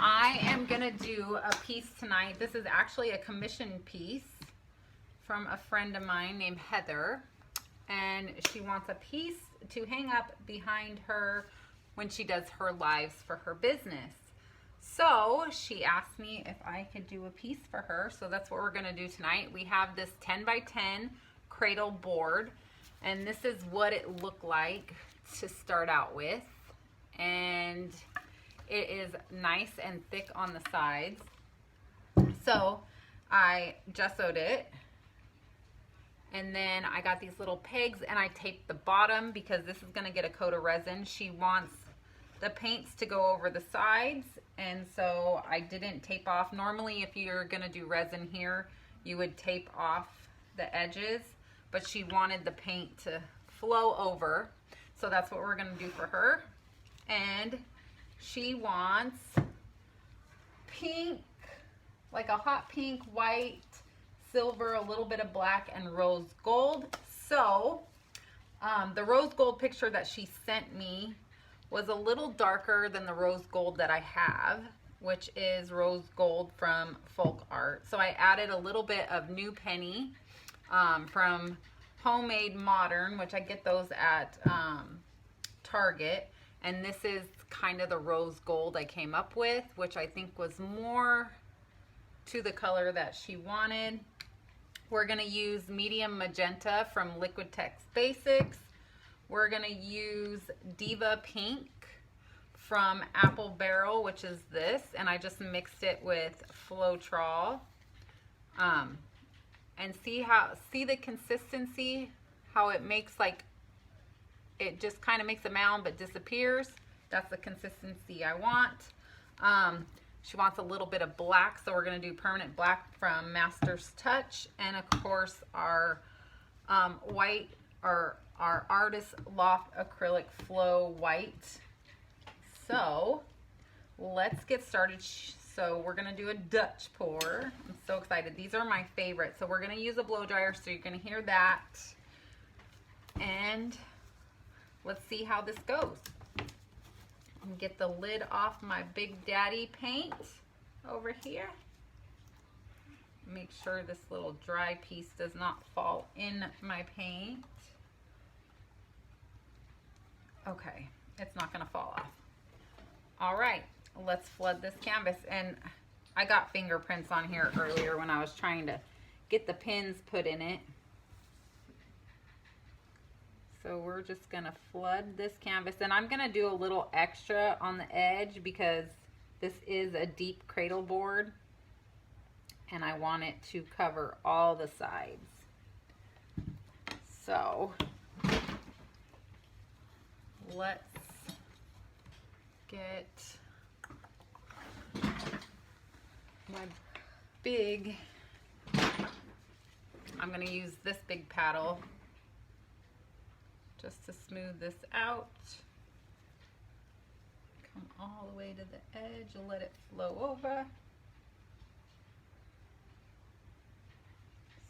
I am gonna do a piece tonight. This is actually a commission piece from a friend of mine named Heather, and she wants a piece to hang up behind her when she does her lives for her business. So she asked me if I could do a piece for her, so that's what we're gonna do tonight. We have this 10 by 10 cradle board, and this is what it looked like to start out with, and it is nice and thick on the sides. So I gessoed it, and then I got these little pegs and I taped the bottom because this is going to get a coat of resin. She wants the paints to go over the sides, and so I didn't tape off. Normally if you're going to do resin here, you would tape off the edges, but she wanted the paint to flow over, so that's what we're going to do for her. And she wants pink, like a hot pink, white, silver, a little bit of black, and rose gold. So the rose gold picture that she sent me was a little darker than the rose gold that I have, which is rose gold from Folk Art. So I added a little bit of New Penny from Handmade Modern, which I get those at Target. And this is kind of the rose gold I came up with, which I think was more to the color that she wanted. We're gonna use medium magenta from Liquitex Basics. We're gonna use Diva pink from Apple Barrel, which is this, and I just mixed it with Floetrol. And see the consistency, how it makes, like, it just kind of makes a mound but disappears. That's the consistency I want. She wants a little bit of black, so we're going to do permanent black from Master's Touch, and of course our white, or our Artist Loft Acrylic Flow white. So let's get started. So we're going to do a Dutch pour. I'm so excited. These are my favorite. So we're going to use a blow dryer, so you're going to hear that. And let's see how this goes. Get the lid off my Big Daddy paint over here. Make sure this little dry piece does not fall in my paint. Okay, it's not gonna fall off. All right, let's flood this canvas. And I got fingerprints on here earlier when I was trying to get the pins put in it. So we're just gonna flood this canvas, and I'm gonna do a little extra on the edge because this is a deep cradle board and I want it to cover all the sides. So let's get my big, I'm gonna use this big paddle just to smooth this out. Come all the way to the edge and let it flow over.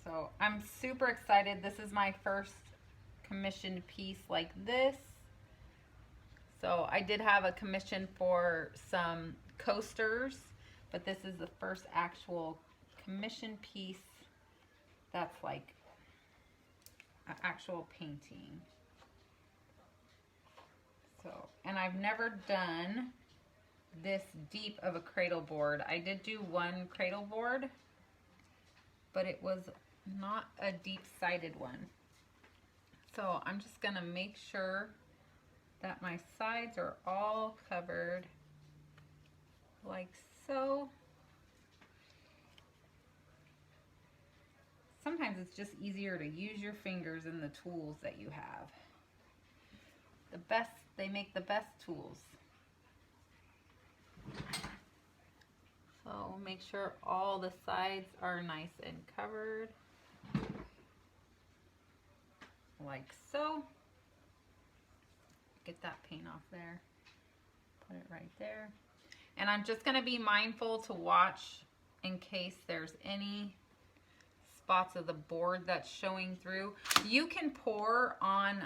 So I'm super excited. This is my first commissioned piece like this. So I did have a commission for some coasters, but this is the first actual commission piece that's like an actual painting. So, and I've never done this deep of a cradle board. I did do one cradle board, but it was not a deep-sided one. So I'm just gonna make sure that my sides are all covered like so. Sometimes it's just easier to use your fingers and the tools that you have. They make the best tools. So make sure all the sides are nice and covered, like so. Get that paint off there, put it right there. And I'm just gonna be mindful to watch in case there's any spots of the board that's showing through. You can pour on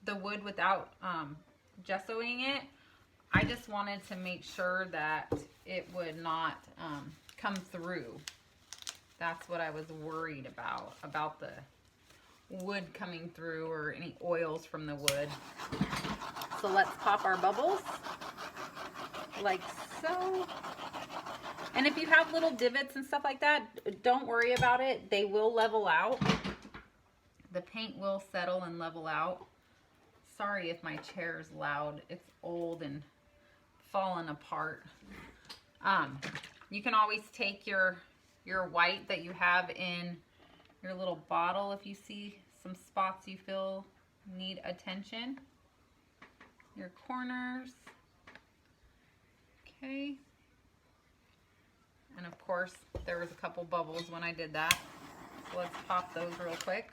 the wood without gessoing it. I just wanted to make sure that it would not come through. That's what I was worried about the wood coming through or any oils from the wood. So let's pop our bubbles like so. And if you have little divots and stuff like that, don't worry about it. They will level out. The paint will settle and level out. Sorry if my chair is loud. It's old and fallen apart. You can always take your white that you have in your little bottle if you see some spots you feel need attention. Your corners. Okay. And of course, there was a couple bubbles when I did that. So let's pop those real quick.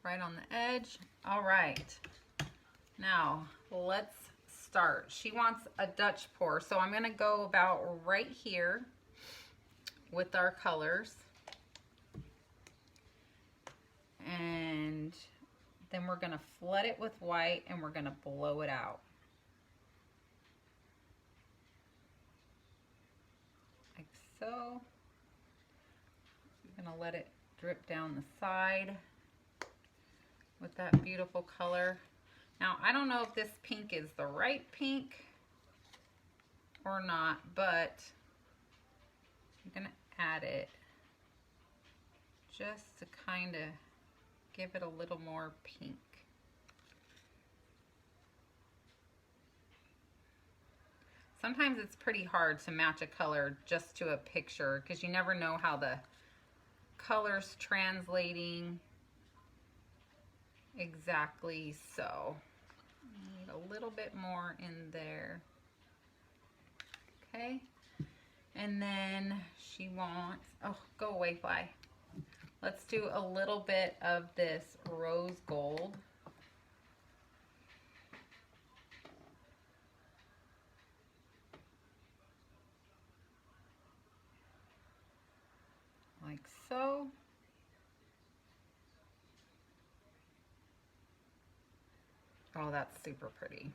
Right on the edge. All right. Now, let's start. She wants a Dutch pour, so I'm going to go about right here with our colors. And then we're going to flood it with white and we're going to blow it out. Like so. I'm going to let it drip down the side with that beautiful color. Now, I don't know if this pink is the right pink or not, but I'm going to add it just to kind of give it a little more pink. Sometimes it's pretty hard to match a color just to a picture because you never know how the color's translating exactly. So need a little bit more in there. Okay. And then she wants, oh, go away, fly. Let's do a little bit of this rose gold. Like so. Oh, that's super pretty.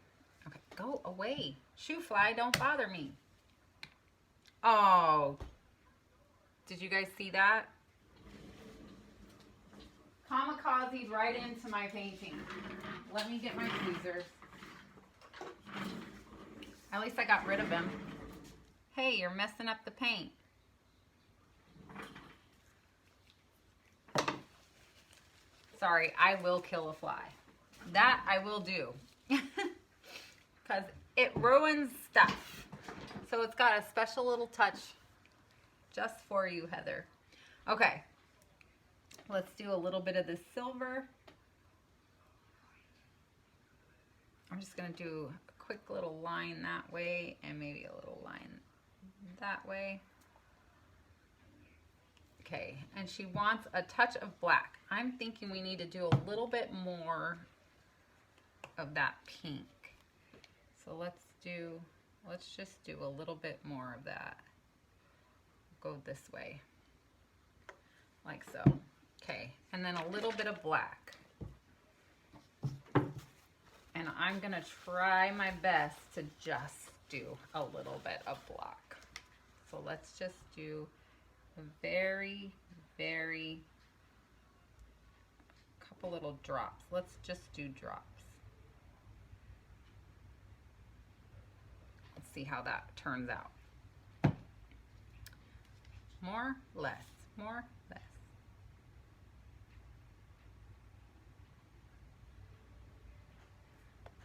Okay, go away. Shoo fly, don't bother me. Oh, did you guys see that? Kamikaze right into my painting. Let me get my tweezers. At least I got rid of him. Hey, you're messing up the paint. Sorry, I will kill a fly. That I will do. Because it ruins stuff. So it's got a special little touch just for you, Heather. Okay. Let's do a little bit of this silver. I'm just going to do a quick little line that way and maybe a little line that way. Okay, and she wants a touch of black. I'm thinking we need to do a little bit more of that pink. So let's just do a little bit more of that. Go this way, like so. Okay, and then a little bit of black. And I'm gonna try my best to just do a little bit of black. So let's just do a very, very couple little drops. Let's just do drops. Let's see how that turns out. More, less, more, less.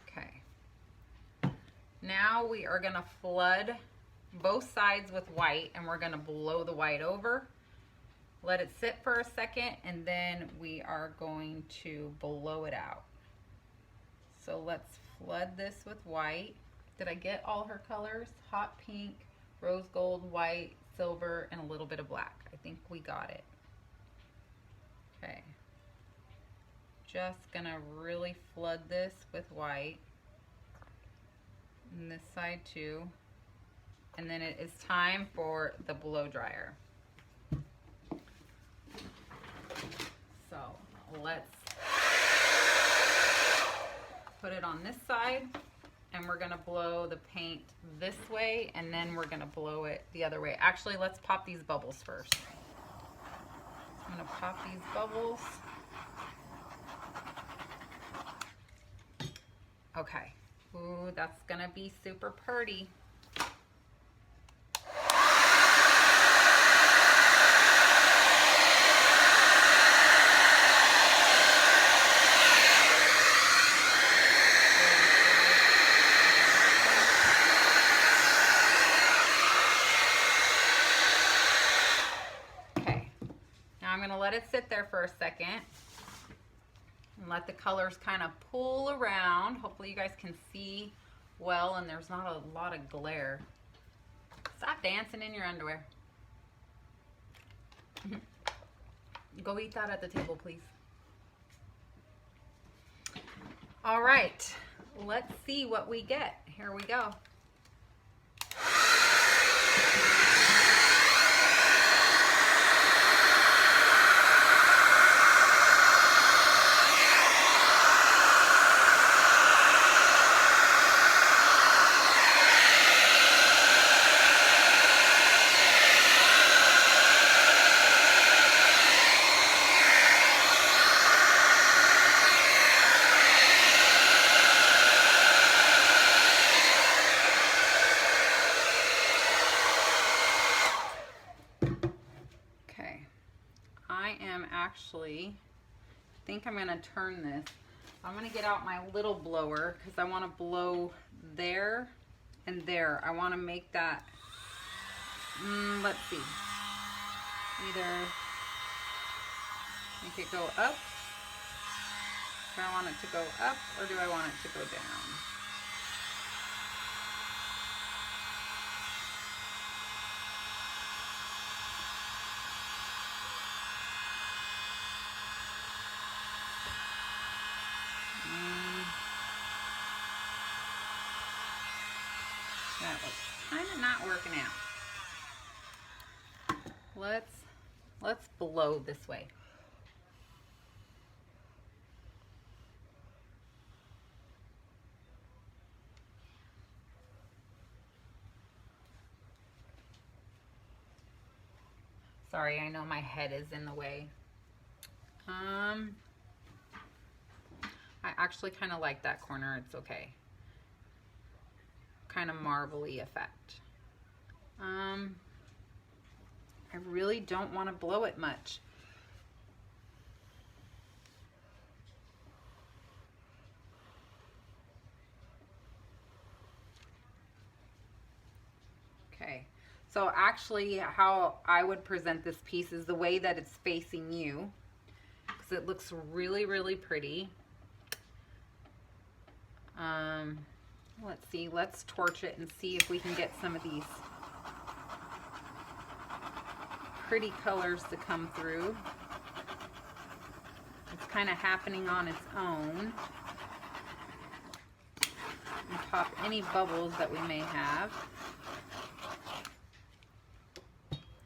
Okay. Now we are gonna flood both sides with white and we're gonna blow the white over. Let it sit for a second and then we are going to blow it out. So let's flood this with white. Did I get all her colors? Hot pink, rose gold, white, silver, and a little bit of black. I think we got it. Okay. Just gonna really flood this with white. And this side too. And then it is time for the blow dryer. So let's put it on this side, and we're gonna blow the paint this way, and then we're gonna blow it the other way. Actually, let's pop these bubbles first. I'm gonna pop these bubbles. Okay. Ooh, that's gonna be super pretty. Okay. Now I'm gonna let it sit there for a second. And let the colors kind of pool around. Hopefully you guys can see well and there's not a lot of glare. Stop dancing in your underwear. Go eat that at the table, please. All right, let's see what we get. Here we go. Actually, I think I'm going to turn this. I'm going to get out my little blower because I want to blow there and there. I want to make that, let's see, either make it go up. Do I want it to go up or do I want it to go down? That was kind of not working out. Let's blow this way. Sorry, I know my head is in the way. I actually kind of like that corner. It's okay. Kind of marbly effect. I really don't want to blow it much. Okay, so actually how I would present this piece is the way that it's facing you, because it looks really, really pretty. Let's see, let's torch it and see if we can get some of these pretty colors to come through. It's kind of happening on its own. And pop any bubbles that we may have.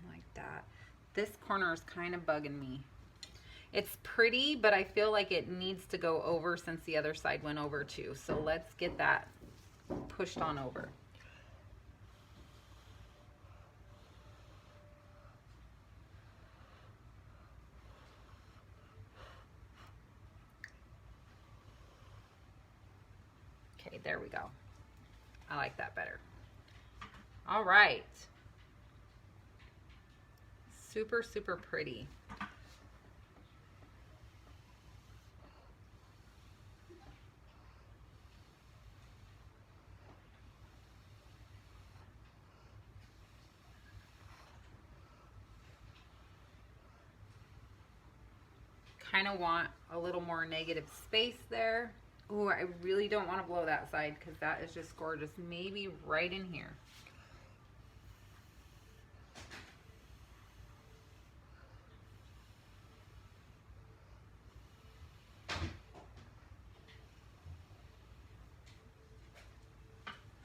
Like that. This corner is kind of bugging me. It's pretty, but I feel like it needs to go over since the other side went over too. So let's get that pushed on over. Okay, there we go. I like that better. All right. Super, super pretty. Kind of want a little more negative space there. Ooh, I really don't want to blow that side because that is just gorgeous. Maybe right in here.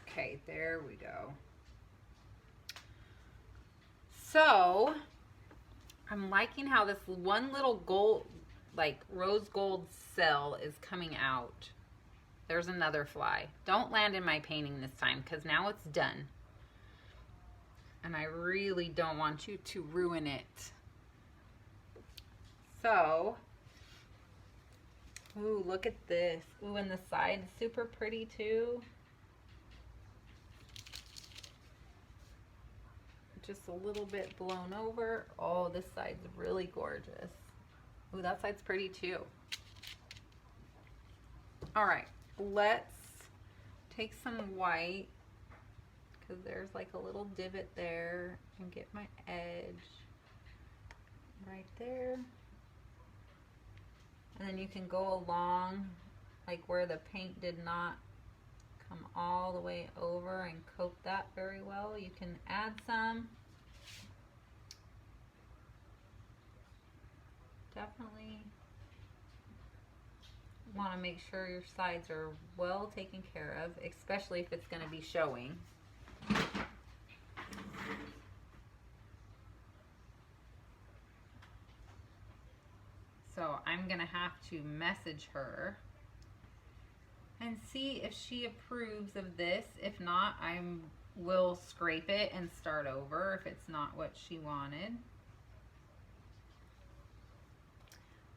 Okay, there we go. So, I'm liking how this one little gold, like rose gold cell is coming out. there's another fly. Don't land in my painting this time because now it's done. And I really don't want you to ruin it. So, ooh, look at this. Ooh, and the side's super pretty too. Just a little bit blown over. Oh, this side's really gorgeous. Ooh, that side's pretty too. All right, let's take some white, because there's like a little divot there, and get my edge right there. And then you can go along like where the paint did not come all the way over and coat that very well. You can add some. Definitely want to make sure your sides are well taken care of, especially if it's going to be showing. So I'm going to have to message her and see if she approves of this. If not, I will scrape it and start over if it's not what she wanted.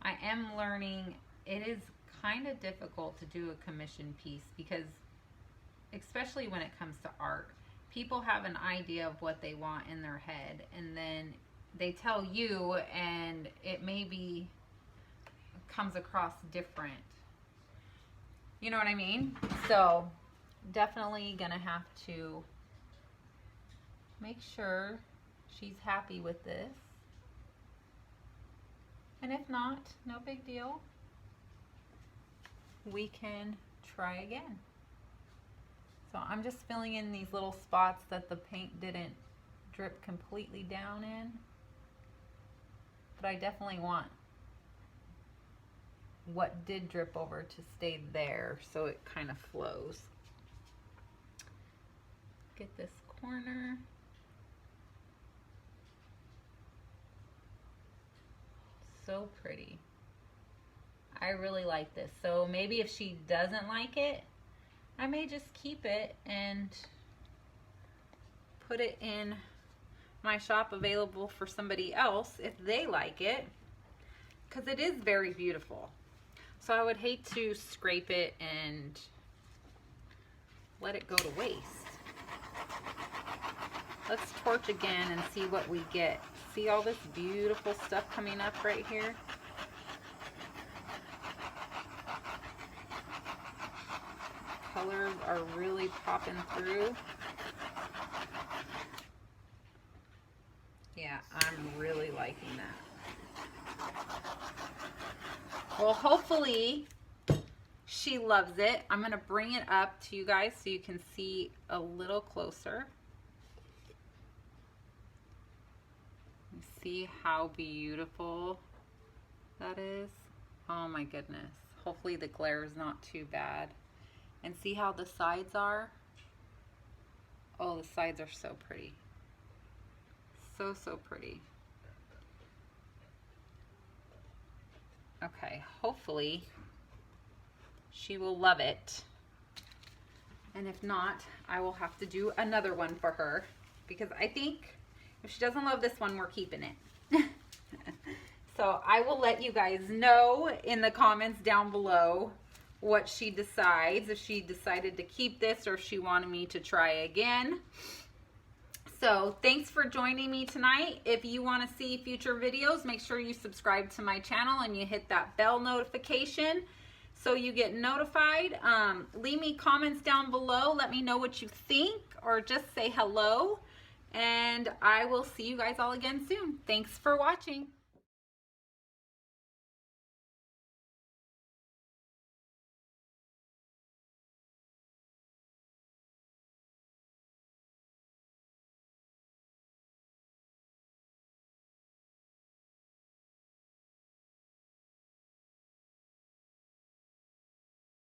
I am learning it is kind of difficult to do a commission piece because, especially when it comes to art, people have an idea of what they want in their head, and then they tell you, and it maybe comes across different. You know what I mean? So definitely gonna have to make sure she's happy with this. And if not, no big deal. We can try again. So I'm just filling in these little spots that the paint didn't drip completely down in. But I definitely want what did drip over to stay there so it kind of flows. Get this corner. So pretty. I really like this. So maybe if she doesn't like it, I may just keep it and put it in my shop available for somebody else if they like it, because it is very beautiful. So I would hate to scrape it and let it go to waste. Let's torch again and see what we get. See all this beautiful stuff coming up right here? Colors are really popping through. Yeah, I'm really liking that. Well, hopefully she loves it. I'm going to bring it up to you guys so you can see a little closer. See how beautiful that is. Oh my goodness. Hopefully the glare is not too bad. And see how the sides are? Oh, the sides are so pretty. So, so pretty. Okay, hopefully she will love it. And if not, I will have to do another one for her, because I think if she doesn't love this one, we're keeping it. So I will let you guys know in the comments down below what she decides, if she decided to keep this or if she wanted me to try again. So thanks for joining me tonight. If you want to see future videos, make sure you subscribe to my channel and you hit that bell notification so you get notified. Leave me comments down below. Let me know what you think, or just say hello. And I will see you guys all again soon. Thanks for watching.